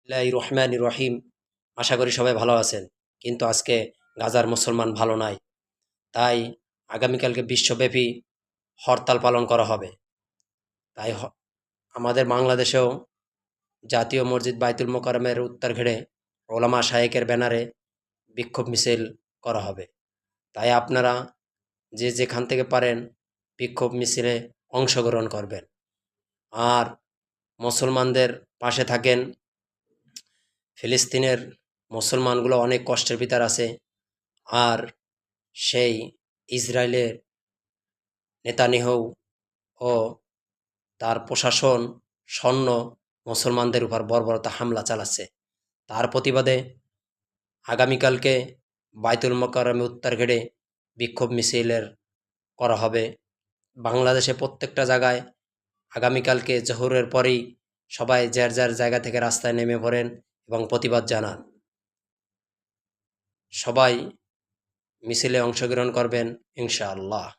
রহমান রহিম। আশা করি সবাই ভালো আছেন। কিন্তু আজকে গাজার মুসলমান ভালো নাই। তাই আগামীকালকে বিশ্বব্যাপী হরতাল পালন করা হবে। তাই আমাদের বাংলাদেশেও জাতীয় মসজিদ বাইতুল মোকাররমের উত্তর ঘেরে ওলামা শায়েকের ব্যানারে বিক্ষোভ মিছিল করা হবে। তাই আপনারা যে যেখান থেকে পারেন বিক্ষোভ মিছিলে অংশগ্রহণ করবেন আর মুসলমানদের পাশে থাকেন। ফিলিস্তিনের মুসলমানগুলো অনেক কষ্টের ভিতর আছে। আর সেই ইসরায়েলের নেতানিয়াহু ও তার প্রশাসন সৈন্য মুসলমানদের উপর বর্বরতা হামলা চালাচ্ছে। তার প্রতিবাদে আগামীকালকে বাইতুল মোকাররমে উত্তর ঘেরে বিক্ষোভ মিছিলের করা হবে। বাংলাদেশে প্রত্যেকটা জায়গায় আগামীকালকে জোহরের পরেই সবাই যার যার জায়গা থেকে রাস্তায় নেমে পড়েন এবং প্রতিবাদ জানান। সবাই মিছিলে অংশগ্রহণ করবেন ইনশাআল্লাহ।